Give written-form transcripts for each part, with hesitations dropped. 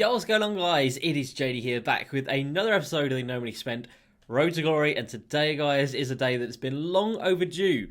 Yo, what's going on, guys? It is JD here, back with another episode of the Normally Spent Road to Glory, and today, guys, is a day that's been long overdue.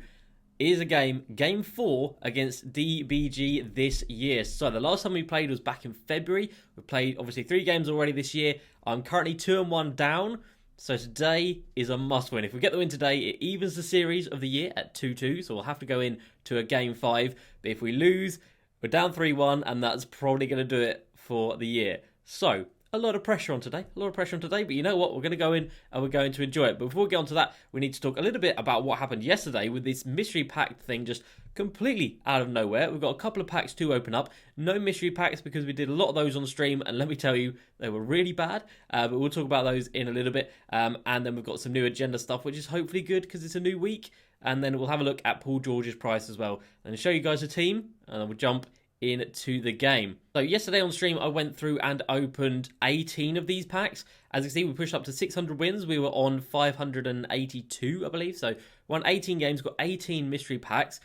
It is a game 4 against DBG this year. So the last time we played was back in February. We played, obviously, 3 games already this year. I'm currently 2-1 down, so today is a must-win. If we get the win today, it evens the series of the year at 2-2, so we'll have to go in to a game 5. But if we lose, we're down 3-1, and that's probably going to do it for the year. So, a lot of pressure on today, but you know what? We're going to go in and we're going to enjoy it. But before we get on to that, we need to talk a little bit about what happened yesterday with this mystery pack thing just completely out of nowhere. We've got a couple of packs to open up. No mystery packs because we did a lot of those on stream, and let me tell you, they were really bad. But we'll talk about those in a little bit. And then we've got some new agenda stuff, which is hopefully good because it's a new week. And then we'll have a look at Paul George's price as well. And show you guys a team, and then we'll jump into the game. So yesterday on stream I went through and opened 18 of these packs. As you can see, we pushed up to 600 wins. We were on 582, I believe. So won 18 games, got 18 mystery packs.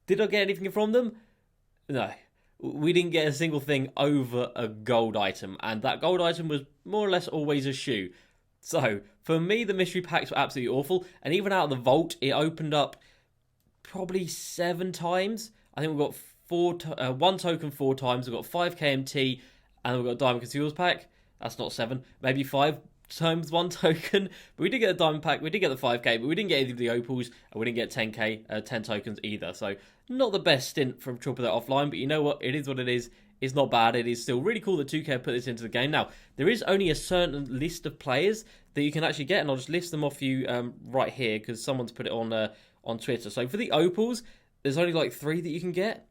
Did I get anything from them? No. We didn't get a single thing over a gold item, and that gold item was more or less always a shoe. So for me, the mystery packs were absolutely awful, and even out of the vault it opened up probably 7 times. I think we got one token 4 times. We've got 5 KMT, and we've got a Diamond Conceals pack. That's not 7, maybe 5 times 1 token. But we did get a Diamond pack, we did get the 5k, but we didn't get any of the Opals, and we didn't get 10k, 10 tokens either. So not the best stint from Triple That Offline, but you know what? It is what it is. It's not bad. It is still really cool that 2K put this into the game. Now, there is only a certain list of players that you can actually get, and I'll just list them off for you right here, because someone's put it on Twitter. So for the Opals, there's only like 3 that you can get.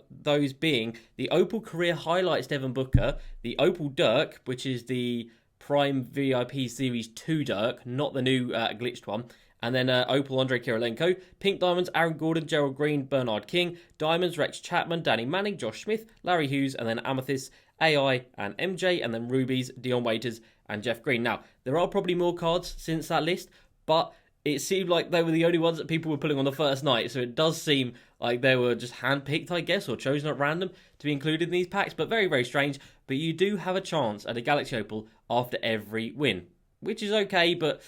Those being the Opal Career Highlights Devin Booker, the Opal Dirk, which is the Prime VIP Series 2 Dirk, not the new glitched one, and then Opal Andre Kirilenko, Pink Diamonds Aaron Gordon, Gerald Green, Bernard King, Diamonds Rex Chapman, Danny Manning, Josh Smith, Larry Hughes, and then Amethyst, AI and MJ, and then Rubies, Dion Waiters, and Jeff Green. Now, there are probably more cards since that list, but it seemed like they were the only ones that people were putting on the first night, so it does seem like they were just handpicked, I guess, or chosen at random to be included in these packs, but very, very strange. But you do have a chance at a Galaxy Opal after every win, which is okay, but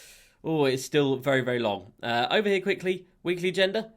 it's still very, very long. Over here quickly, weekly agenda.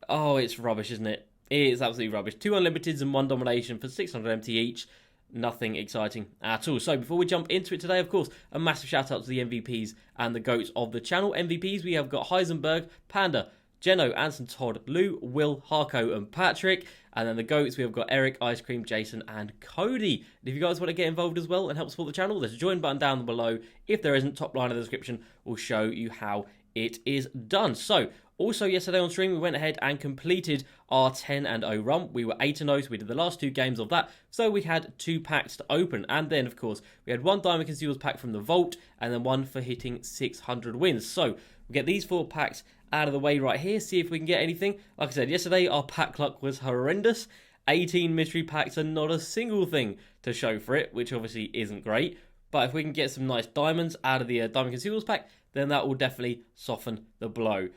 Oh, it's rubbish, isn't it? It is absolutely rubbish. 2 unlimiteds and 1 domination for 600 MT each. Nothing exciting at all. So before we jump into it today, of course, a massive shout out to the MVPs and the GOATs of the channel. MVPs, we have got Heisenberg, Panda, Jeno, Anson, Todd, Lou, Will, Harko, and Patrick. And then the GOATs, we have got Eric, Ice Cream, Jason, and Cody. And if you guys want to get involved as well and help support the channel, there's a join button down below. If there isn't, top line of the description will show you how it is done. So, also yesterday on stream, we went ahead and completed our 10-0 run. We were 8-0, so we did the last 2 games of that. So we had 2 packs to open. And then, of course, we had 1 Diamond Conceals pack from the Vault, and then 1 for hitting 600 wins. So we get these 4 packs out of the way right here, see if we can get anything. Like I said, yesterday our pack luck was horrendous. 18 mystery packs and not a single thing to show for it, which obviously isn't great. But if we can get some nice diamonds out of the Diamond Conceals pack, then that will definitely soften the blow.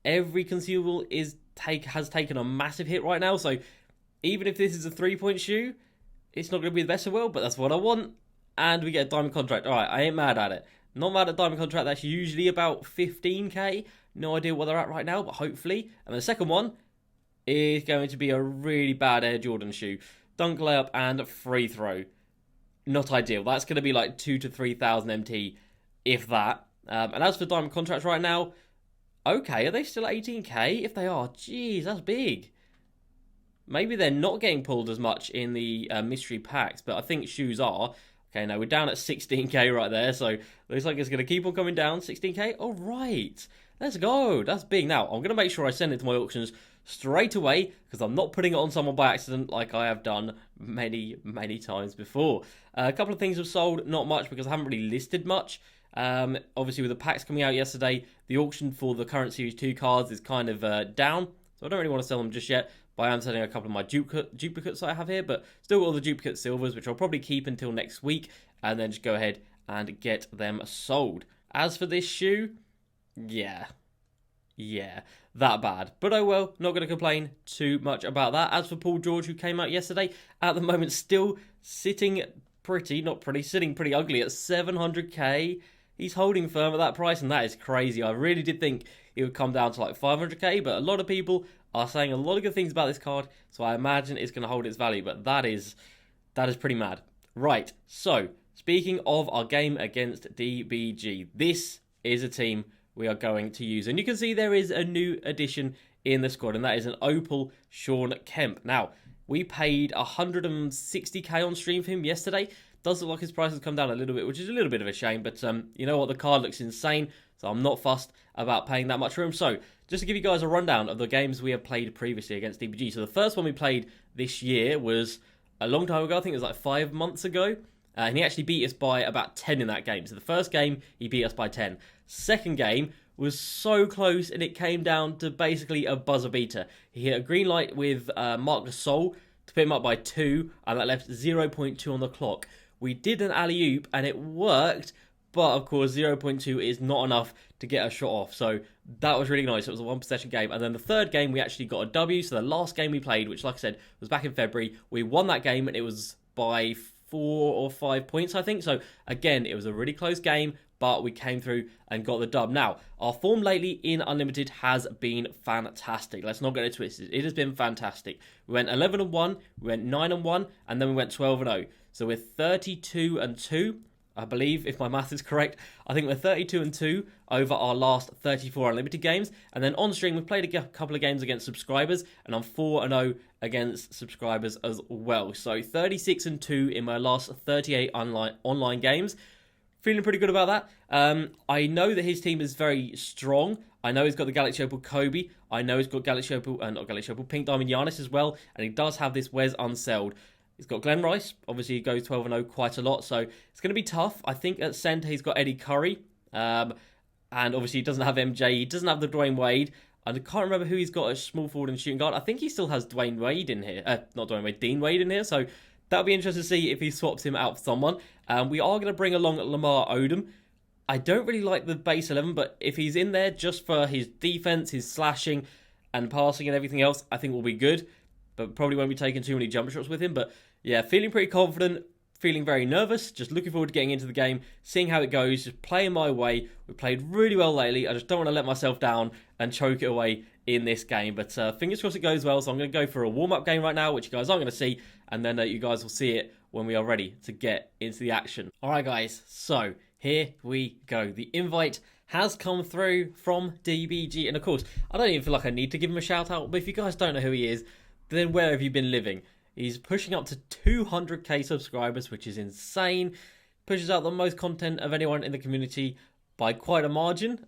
Every consumable has taken a massive hit right now, so even if this is a 3-point shoe, it's not going to be the best of the world, but that's what I want. And we get a diamond contract. Alright, I ain't mad at it. Not mad at diamond contract, that's usually about 15k. No idea what they're at right now, but hopefully. And the second one is going to be a really bad Air Jordan shoe. Dunk, layup, and free throw. Not ideal. That's going to be like 2,000 to 3,000 MT, if that. And as for diamond contracts right now, okay, are they still at 18k? If they are, geez, that's big. Maybe they're not getting pulled as much in the mystery packs, but I think shoes are. Okay, now we're down at 16k right there, so looks like it's going to keep on coming down. 16k, all right. Let's go. That's big. Now, I'm going to make sure I send it to my auctions straight away, because I'm not putting it on someone by accident like I have done many, many times before. A couple of things have sold, not much, because I haven't really listed much. Obviously, with the packs coming out yesterday, the auction for the current Series 2 cards is kind of down, so I don't really want to sell them just yet, but I am selling a couple of my duplicates that I have here, but still got all the duplicate silvers, which I'll probably keep until next week, and then just go ahead and get them sold. As for this shoe, yeah, that bad. But oh well, not going to complain too much about that. As for Paul George, who came out yesterday, at the moment still sitting sitting pretty ugly at 700k. He's holding firm at that price, and that is crazy. I really did think it would come down to like 500k, but a lot of people are saying a lot of good things about this card, so I imagine it's going to hold its value, but that is pretty mad. Right, so speaking of our game against DBG, this is a team we are going to use, and you can see there is a new addition in the squad, and that is an Opal Sean Kemp. Now, we paid 160k on stream for him yesterday. Does look like his price has come down a little bit, which is a little bit of a shame, but you know what, the card looks insane, so I'm not fussed about paying that much for him. So, just to give you guys a rundown of the games we have played previously against DBG. So, the first one we played this year was a long time ago. I think it was like 5 months ago, and he actually beat us by about 10 in that game. So, the first game, he beat us by 10. Second game was so close, and it came down to basically a buzzer beater. He hit a green light with Marc Gasol to put him up by 2, and that left 0.2 on the clock. We did an alley-oop, and it worked, but of course 0.2 is not enough to get a shot off, so that was really nice. It was a one-possession game, and then the third game we actually got a W, so the last game we played, which like I said, was back in February, we won that game, and it was by 4 or 5 points, I think, so again, it was a really close game, but we came through and got the dub. Now, our form lately in Unlimited has been fantastic. Let's not get it twisted. It has been fantastic. We went 11-1, we went 9-1, and then we went 12-0. So we're 32-2, I believe, if my math is correct. I think we're 32-2 over our last 34 Unlimited games. And then on stream, we've played a couple of games against subscribers, and I'm 4-0 against subscribers as well. So 36-2 in my last 38 online games. Feeling pretty good about that. I know that his team is very strong. I know he's got the Galaxy Opal Kobe. I know he's got Galaxy Opal, not Galaxy Opal, Pink Diamond Giannis as well. And he does have this Wes Unseld. He's got Glenn Rice. Obviously, he goes 12-0 quite a lot. So it's going to be tough. I think at centre, he's got Eddie Curry. And obviously, he doesn't have MJ. He doesn't have the Dwayne Wade. I can't remember who he's got as small forward and shooting guard. I think he still has Dwayne Wade in here. Not Dwayne Wade, Dean Wade in here. So that'll be interesting to see if he swaps him out for someone. We are going to bring along Lamar Odom. I don't really like the base 11, but if he's in there just for his defense, his slashing, and passing and everything else, I think we'll be good. But probably won't be taking too many jump shots with him. But yeah, feeling pretty confident, feeling very nervous. Just looking forward to getting into the game, seeing how it goes, just playing my way. We played really well lately. I just don't want to let myself down and choke it away in this game. But fingers crossed it goes well. So I'm going to go for a warm-up game right now, which you guys aren't going to see. And then you guys will see it when we are ready to get into the action. All right, guys. So here we go. The invite has come through from DBG. And of course, I don't even feel like I need to give him a shout out. But if you guys don't know who he is, then where have you been living? He's pushing up to 200k subscribers, which is insane. Pushes out the most content of anyone in the community by quite a margin.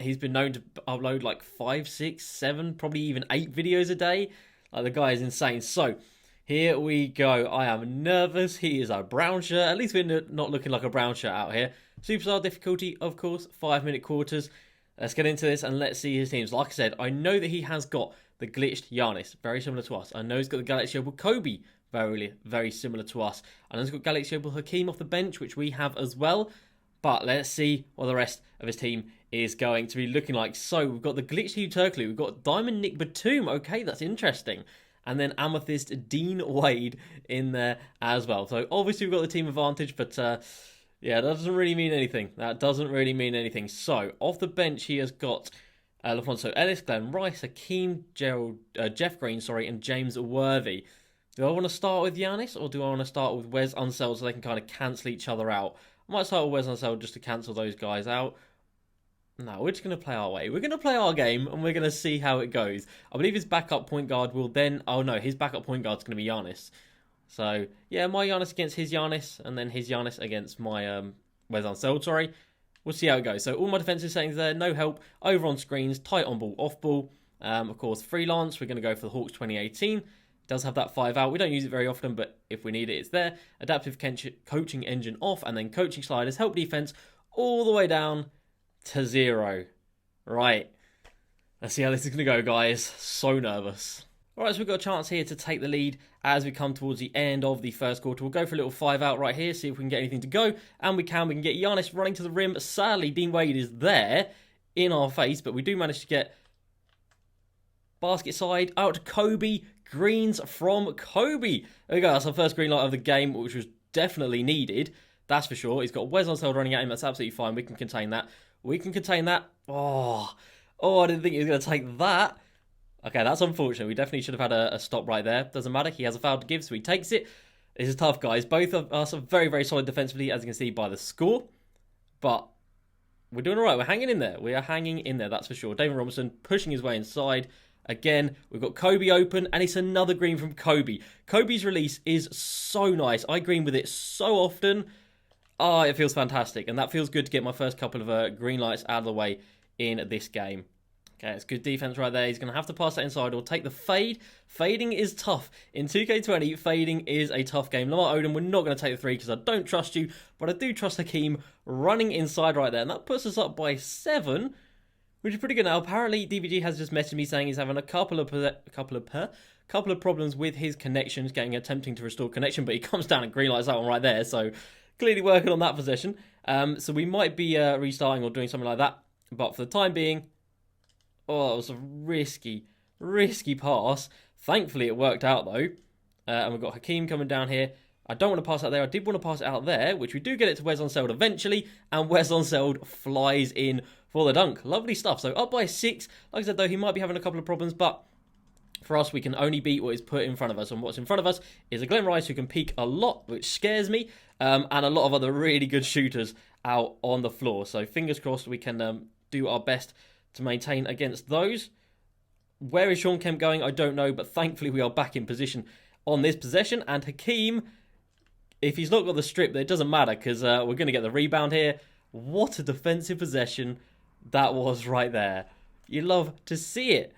He's been known to upload like 5, 6, 7, probably even 8 videos a day. Like, the guy is insane. So here we go. I am nervous. He is a brown shirt. At least we're not looking like a brown shirt out here. Superstar difficulty, of course, 5-minute quarters. Let's get into this and let's see his teams. Like I said, I know that he has got the glitched Giannis, very similar to us. I know he's got the Galaxy Opal Kobe, very similar to us. I know he's got Galaxy Opal Hakeem off the bench, which we have as well. But let's see what the rest of his team is going to be looking like. So we've got the glitched Hugh Turkley. We've got Diamond Nick Batum. Okay, that's interesting. And then Amethyst Dean Wade in there as well. So obviously we've got the team advantage, but yeah, that doesn't really mean anything. So off the bench, he has got LaFonso Ellis, Glenn Rice, Hakeem, Jeff Green, and James Worthy. Do I want to start with Giannis, or do I want to start with Wes Unseld so they can kind of cancel each other out? I might start with Wes Unseld just to cancel those guys out. No, we're just going to play our way. We're going to play our game, and we're going to see how it goes. I believe his backup point guard will then... Oh, no, his backup point guard's going to be Giannis. So, yeah, my Giannis against his Giannis, and then his Giannis against my Wes Unseld, We'll see how it goes. So all my defensive settings there, no help, over on screens, tight on ball, off ball. Of course, freelance, we're going to go for the Hawks 2018. It does have that 5 out. We don't use it very often, but if we need it, it's there. Adaptive coaching engine off, and then coaching sliders, help defense, all the way down to 0. Right. Let's see how this is going to go, guys. So nervous. Alright, so we've got a chance here to take the lead as we come towards the end of the first quarter. We'll go for a little 5 out right here, see if we can get anything to go. And we can get Giannis running to the rim. Sadly, Dean Wade is there in our face, but we do manage to get basket side out to Kobe. Greens from Kobe. There we go, that's our first green light of the game, which was definitely needed. That's for sure. He's got Wes Unseld running at him. That's absolutely fine. We can contain that. We can contain that. Oh, I didn't think he was going to take that. Okay, that's unfortunate. We definitely should have had a stop right there. Doesn't matter. He has a foul to give, so he takes it. This is tough, guys. Both of us are very, very solid defensively, as you can see by the score. But we're doing all right. We're hanging in there. We are hanging in there, that's for sure. David Robinson pushing his way inside. Again, we've got Kobe open, and it's another green from Kobe. Kobe's release is so nice. I green with it so often. Oh, it feels fantastic. And that feels good to get my first couple of green lights out of the way in this game. Okay, it's good defense right there. He's going to have to pass that inside or take the fade. Fading is tough. In 2K20, fading is a tough game. Lamar Odom, we're not going to take the 3 because I don't trust you, but I do trust Hakeem running inside right there. And that puts us up by 7, which is pretty good now. Apparently, DVG has just messaged me saying he's having a couple of problems with his connections, attempting to restore connection, but he comes down and green lights that one right there. So clearly working on that possession. So we might be restarting or doing something like that. But for the time being, oh, it was a risky pass. Thankfully, it worked out, though. And we've got Hakeem coming down here. I don't want to pass out there. I did want to pass it out there, which we do get it to Wes Unseld eventually. And Wes Unseld flies in for the dunk. Lovely stuff. So up by 6. Like I said, though, he might be having a couple of problems, but for us, we can only beat what is put in front of us. And what's in front of us is a Glenn Rice who can peak a lot, which scares me, and a lot of other really good shooters out on the floor. So fingers crossed we can do our best to maintain against those. Where is Sean Kemp going? I don't know, but thankfully we are back in position on this possession. And Hakeem, if he's not got the strip, it doesn't matter because we're going to get the rebound here. What a defensive possession that was right there. You love to see it.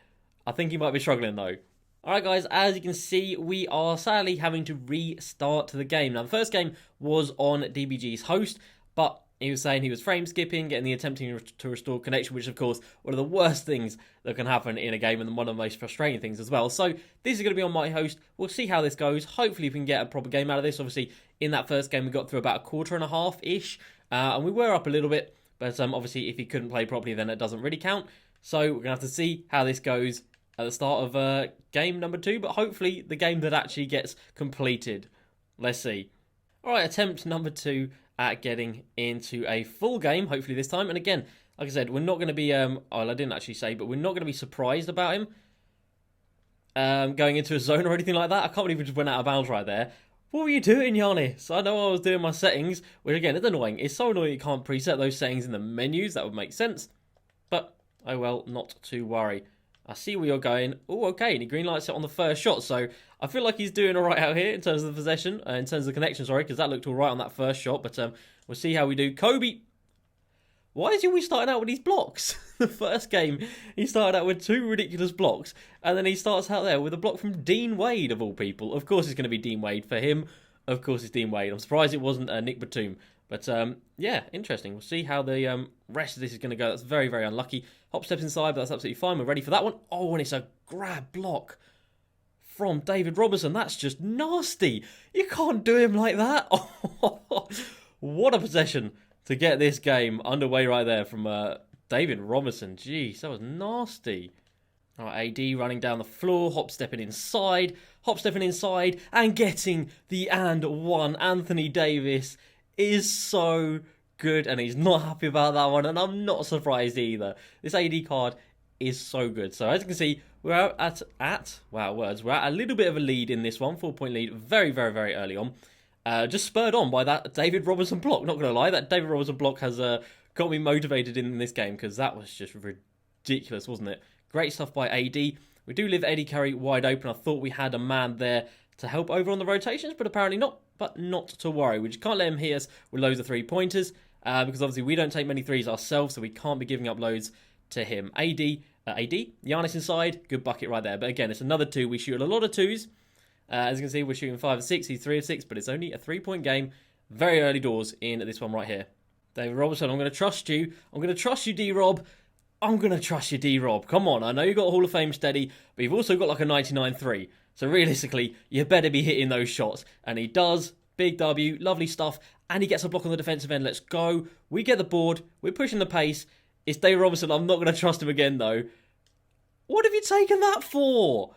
I think he might be struggling though. Alright guys, as you can see, we are sadly having to restart the game. Now the first game was on DBG's host, but he was saying he was frame skipping, getting the attempting to restore connection, which is, of course, one of the worst things that can happen in a game and one of the most frustrating things as well. So this is going to be on my host. We'll see how this goes. Hopefully we can get a proper game out of this. Obviously, in that first game, we got through about a quarter and a half-ish, and we were up a little bit. But obviously, if he couldn't play properly, then it doesn't really count. So we're going to have to see how this goes at the start of game number 2, but hopefully the game that actually gets completed. Let's see. All right, attempt number 2 at getting into a full game, hopefully this time. And again, like I said, we're not going to be, well, I didn't actually say, but we're not going to be surprised about him going into a zone or anything like that. I can't believe we just went out of bounds right there. What were you doing, Giannis? I know I was doing my settings, which again, it's annoying. It's so annoying you can't preset those settings in the menus. That would make sense. But, oh well, not to worry. I see where you're going. Oh, okay, and he green lights it on the first shot. So I feel like he's doing all right out here in terms of the possession, in terms of the connection, sorry, because that looked all right on that first shot. But we'll see how we do. Kobe, why is he always starting out with these blocks? The first game, he started out with 2 ridiculous blocks, and then he starts out there with a block from Dean Wade, of all people. Of course it's going to be Dean Wade for him. Of course it's Dean Wade. I'm surprised it wasn't Nick Batum. But, yeah, interesting. We'll see how the rest of this is going to go. That's very, very unlucky. Hop steps inside, but that's absolutely fine. We're ready for that one. Oh, and it's a grab block from David Robinson. That's just nasty. You can't do him like that. Oh, what a possession to get this game underway right there from David Robinson. Jeez, that was nasty. All right, AD running down the floor, hop stepping inside, and getting the and one. Anthony Davis is so good, and he's not happy about that one, and I'm not surprised either. This AD card is so good. So as you can see, we're we're at a little bit of a lead in this one, 4-point lead, very, very, very early on. Just spurred on by that David Robinson block. Not going to lie, that David Robinson block has got me motivated in this game, because that was just ridiculous, wasn't it? Great stuff by AD. We do leave Eddie Curry wide open. I thought we had a man there to help over on the rotations, but apparently not. But not to worry. We just can't let him hit us with loads of 3-pointers, because obviously we don't take many threes ourselves, so we can't be giving up loads to him. AD, Giannis inside, good bucket right there. But again, it's another 2. We shoot a lot of 2s. As you can see, we're shooting 5 of 6. He's 3 of 6, but it's only a 3-point game. Very early doors in this one right here. David Robinson, I'm going to trust you. I'm going to trust you, D-Rob. I'm going to trust you, D-Rob. Come on, I know you've got a Hall of Fame steady, but you've also got like a 99-3. So realistically, you better be hitting those shots. And he does. Big W. Lovely stuff. And he gets a block on the defensive end. Let's go. We get the board. We're pushing the pace. It's David Robinson. I'm not going to trust him again, though. What have you taken that for?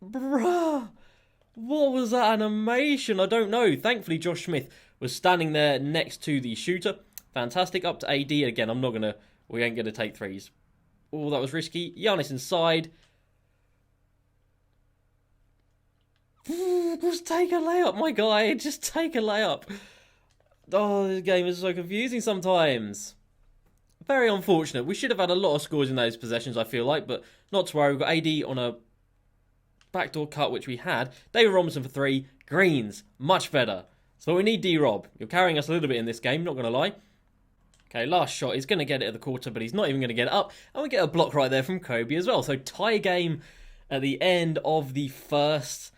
Bruh. What was that animation? I don't know. Thankfully, Josh Smith was standing there next to the shooter. Fantastic. Up to AD. Again, we ain't going to take threes. Oh, that was risky. Giannis inside. Just take a layup, my guy. Just take a layup. Oh, this game is so confusing sometimes. Very unfortunate. We should have had a lot of scores in those possessions, I feel like, but not to worry. We've got AD on a backdoor cut, which we had. David Robinson for 3. Greens, much better. So we need D-Rob. You're carrying us a little bit in this game, not going to lie. Okay, last shot. He's going to get it at the quarter, but he's not even going to get it up. And we get a block right there from Kobe as well. So tie game at the end of the first.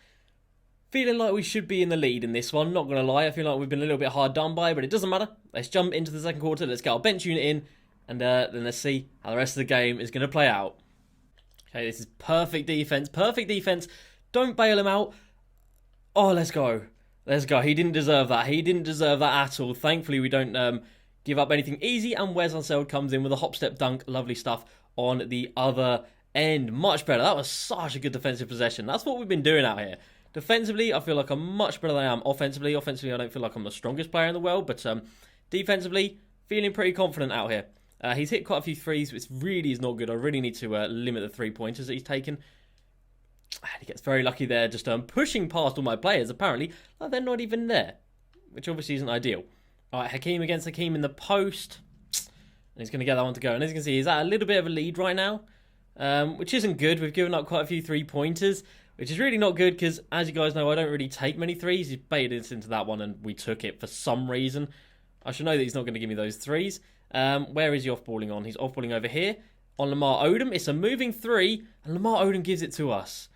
Feeling like we should be in the lead in this one, not going to lie. I feel like we've been a little bit hard done by, but it doesn't matter. Let's jump into the second quarter. Let's get our bench unit in, and then let's see how the rest of the game is going to play out. Okay, this is perfect defense. Perfect defense. Don't bail him out. Oh, let's go. Let's go. He didn't deserve that. He didn't deserve that at all. Thankfully, we don't give up anything easy, and Wes Unseld comes in with a hop-step dunk. Lovely stuff on the other end. Much better. That was such a good defensive possession. That's what we've been doing out here. Defensively, I feel like I'm much better than I am offensively. Offensively, I don't feel like I'm the strongest player in the world, but defensively, feeling pretty confident out here. He's hit quite a few threes, which really is not good. I really need to limit the three-pointers that he's taken. He gets very lucky there, just pushing past all my players, apparently. Like they're not even there, which obviously isn't ideal. All right, Hakeem against Hakeem in the post. And he's going to get that one to go. And as you can see, he's at a little bit of a lead right now, which isn't good. We've given up quite a few three-pointers, which is really not good because, as you guys know, I don't really take many threes. He baited us into that one and we took it for some reason. I should know that he's not going to give me those threes. Where is he off-balling on? He's off-balling over here on Lamar Odom. It's a moving three, and Lamar Odom gives it to us.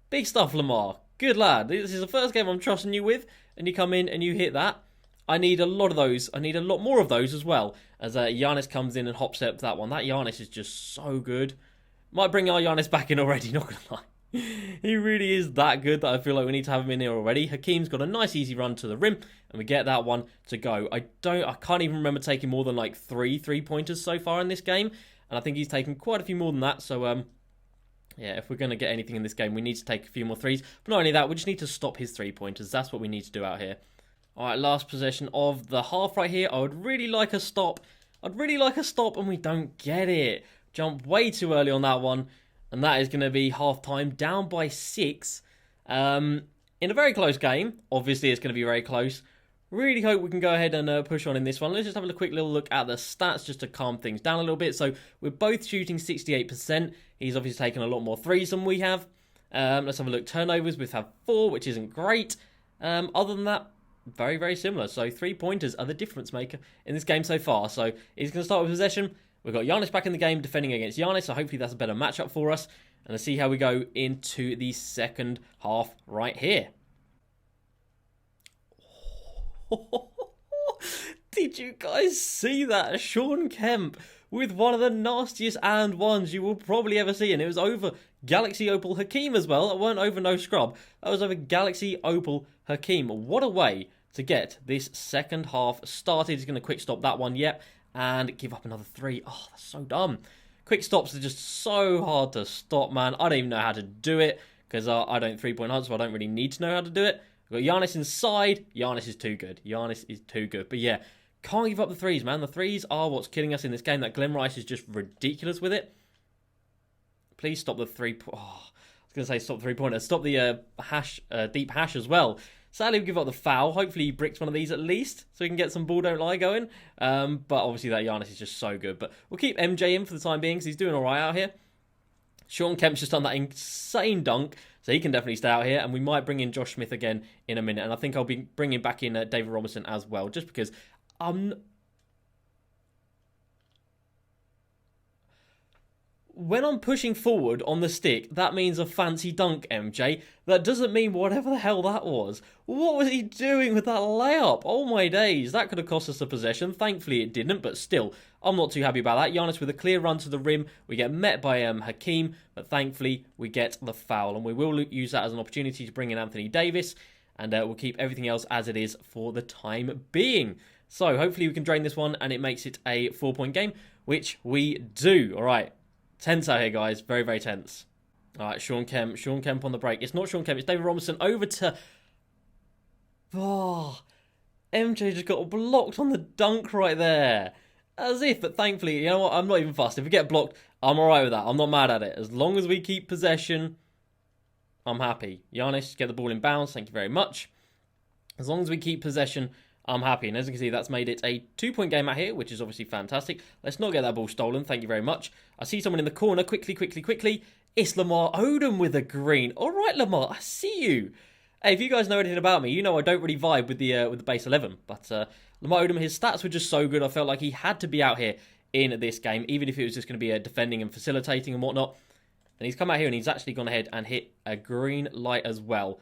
Big stuff, Lamar. Good lad. This is the first game I'm trusting you with, and you come in and you hit that. I need a lot of those. I need a lot more of those as well, as Giannis comes in and hop steps that one. That Giannis is just so good. Might bring our Giannis back in already, not going to lie. He really is that good that I feel like we need to have him in here already. Hakeem's got a nice easy run to the rim, and we get that one to go. I can't even remember taking more than like 3 3-pointers so far in this game, and I think he's taken quite a few more than that. So yeah, if we're going to get anything in this game, we need to take a few more threes. But not only that, we just need to stop his 3-pointers. That's what we need to do out here. All right, last possession of the half right here. I would really like a stop. I'd really like a stop, and we don't get it. Jump way too early on that one. And that is going to be half-time, down by 6. In a very close game. Obviously, it's going to be very close. Really hope we can go ahead and push on in this one. Let's just have a quick little look at the stats just to calm things down a little bit. So, we're both shooting 68%. He's obviously taken a lot more threes than we have. Let's have a look. Turnovers, we have 4, which isn't great. Other than that, very, very similar. So, 3-pointers are the difference maker in this game so far. So, he's going to start with possession. We've got Giannis back in the game defending against Giannis, so hopefully that's a better matchup for us. And let's see how we go into the second half right here. Did you guys see that? Sean Kemp with one of the nastiest and ones you will probably ever see. And it was over Galaxy Opal Hakeem as well. That weren't over no scrub. That was over Galaxy Opal Hakeem. What a way to get this second half started. He's going to quick stop that one, yep. And give up another 3. Oh, that's so dumb. Quick stops are just so hard to stop, man. I don't even know how to do it because I don't 3-point hunt, so I don't really need to know how to do it. We've got Giannis inside. Giannis is too good. Giannis is too good. But yeah, can't give up the threes, man. The threes are what's killing us in this game. That Glen Rice is just ridiculous with it. Please stop the 3. Oh, I was going to say stop the 3-pointer. Stop the deep hash as well. Sadly, we give up the foul. Hopefully, he bricks one of these at least, so we can get some ball don't lie going. But obviously, that Giannis is just so good. But we'll keep MJ in for the time being, because he's doing all right out here. Sean Kemp's just done that insane dunk, so he can definitely stay out here. And we might bring in Josh Smith again in a minute. And I think I'll be bringing back in David Robinson as well, just because when I'm pushing forward on the stick, that means a fancy dunk, MJ. That doesn't mean whatever the hell that was. What was he doing with that layup? Oh my days, that could have cost us a possession. Thankfully it didn't, but still, I'm not too happy about that. Giannis with a clear run to the rim. We get met by Hakeem, but thankfully we get the foul. And we will use that as an opportunity to bring in Anthony Davis. And we'll keep everything else as it is for the time being. So hopefully we can drain this one and it makes it a 4-point game, which we do. All right. Tense out here, guys. Very, very tense. All right, Sean Kemp on the break. It's not Sean Kemp, it's David Robinson over to... Oh, MJ just got blocked on the dunk right there. As if, but thankfully, you know what, I'm not even fussed. If we get blocked, I'm alright with that. I'm not mad at it. As long as we keep possession, I'm happy. Giannis, get the ball in bounds. Thank you very much. As long as we keep possession, I'm happy. And as you can see, that's made it a 2-point game out here, which is obviously fantastic. Let's not get that ball stolen. Thank you very much. I see someone in the corner. Quickly. It's Lamar Odom with a green. All right, Lamar, I see you. Hey, if you guys know anything about me, you know I don't really vibe with the base 11. But Lamar Odom, his stats were just so good. I felt like he had to be out here in this game, even if it was just going to be defending and facilitating and whatnot. And he's come out here and he's actually gone ahead and hit a green light as well.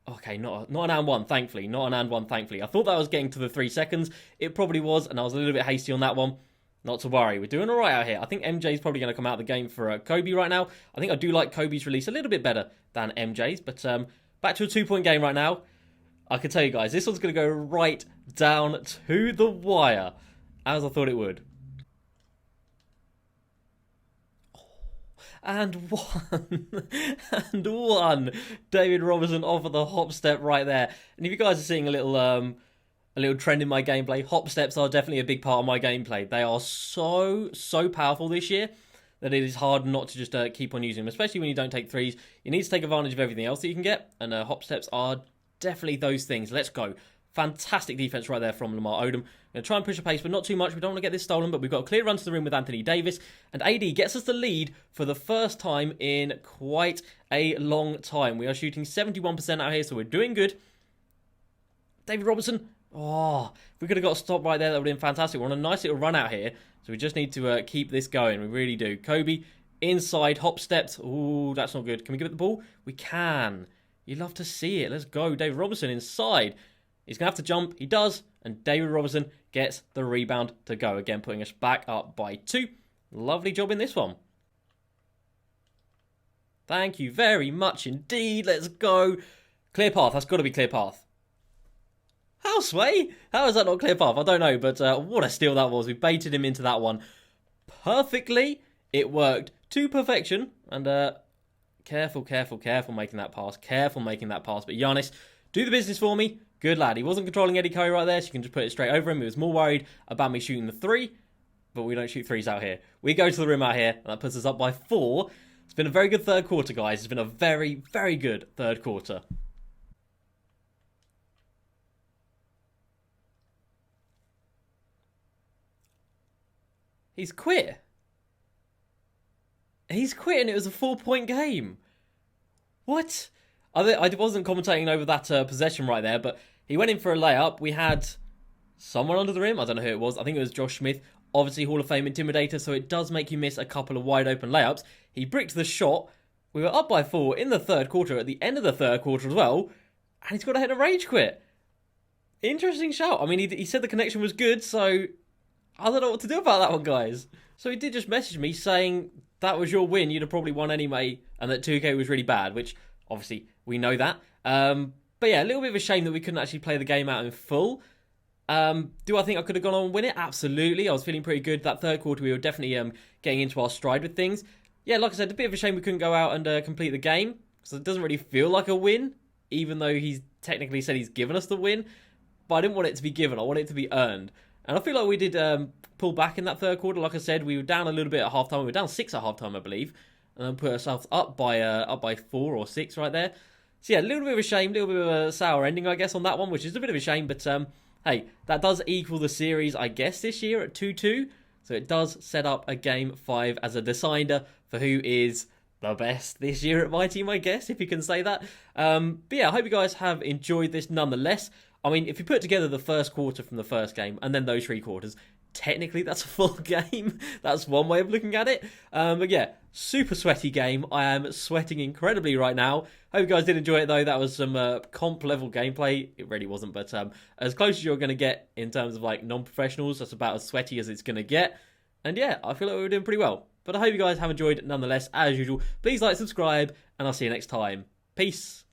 Okay, not an and one, thankfully. Not an and one, thankfully. I thought that was getting to the 3 seconds. It probably was, and I was a little bit hasty on that one. Not to worry. We're doing all right out here. I think MJ's probably going to come out of the game for Kobe right now. I think I do like Kobe's release a little bit better than MJ's. But back to a 2-point game right now. I can tell you guys, this one's going to go right down to the wire, as I thought it would. And one. And one. David Robinson off of the hop step right there. And if you guys are seeing a little trend in my gameplay, hop steps are definitely a big part of my gameplay. They are so powerful this year that it is hard not to just keep on using them, especially when you don't take threes. You need to take advantage of everything else that you can get, and hop steps are definitely those things. Let's go. Fantastic defense right there from Lamar Odom. Going to try and push the pace, but not too much. We don't want to get this stolen, but we've got a clear run to the rim with Anthony Davis. And AD gets us the lead for the first time in quite a long time. We are shooting 71% out here, so we're doing good. David Robinson. Oh, if we could have got a stop right there, that would have been fantastic. We're on a nice little run out here, so we just need to keep this going. We really do. Kobe, inside, hop steps. Ooh, that's not good. Can we give it the ball? We can. You love to see it. Let's go. David Robinson inside. He's going to have to jump. He does. And David Robinson gets the rebound to go. Again, putting us back up by 2. Lovely job in this one. Thank you very much indeed. Let's go. Clear path. That's got to be clear path. How, Sway? How is that not clear path? I don't know, but what a steal that was. We baited him into that one perfectly. It worked to perfection. And careful making that pass. Careful making that pass. But Giannis, do the business for me. Good lad. He wasn't controlling Eddie Curry right there, so you can just put it straight over him. He was more worried about me shooting the 3, but we don't shoot 3s out here. We go to the rim out here, and that puts us up by 4. It's been a very good third quarter, guys. It's been a very, very good third quarter. He's quit. He's quit, and it was a 4-point game. What? I wasn't commentating over that possession right there, but he went in for a layup. We had someone under the rim. I don't know who it was. I think it was Josh Smith. Obviously, Hall of Fame intimidator, so it does make you miss a couple of wide open layups. He bricked the shot. We were up by 4 in the third quarter, at the end of the third quarter as well, and he's got to hit a rage quit. Interesting shout. I mean, he said the connection was good, so I don't know what to do about that one, guys. So he did just message me saying that was your win. You'd have probably won anyway, and that 2K was really bad, which obviously we know that. But yeah, a little bit of a shame that we couldn't actually play the game out in full. Do I think I could have gone on and win it? Absolutely. I was feeling pretty good. That third quarter, we were definitely getting into our stride with things. Yeah, like I said, a bit of a shame we couldn't go out and complete the game, because it doesn't really feel like a win, even though he's technically said he's given us the win. But I didn't want it to be given. I wanted it to be earned. And I feel like we did pull back in that third quarter. Like I said, we were down a little bit at halftime. We were down 6 at halftime, I believe, and then put ourselves up by 4 or 6 right there. So yeah, a little bit of a shame, a little bit of a sour ending, I guess, on that one, which is a bit of a shame. But hey, that does equal the series, I guess, this year at 2-2. So it does set up a Game 5 as a decider for who is the best this year at my team, I guess, if you can say that. But yeah, I hope you guys have enjoyed this nonetheless. I mean, if you put together the first quarter from the first game and then those 3 quarters, technically that's a full game. That's one way of looking at it. But yeah, super sweaty game. I am sweating incredibly right now. Hope you guys did enjoy it though. That was some comp level gameplay. It really wasn't, but as close as you're going to get in terms of like non-professionals, that's about as sweaty as it's going to get. And yeah, I feel like we were doing pretty well. But I hope you guys have enjoyed it nonetheless. As usual, please like, subscribe, and I'll see you next time. Peace.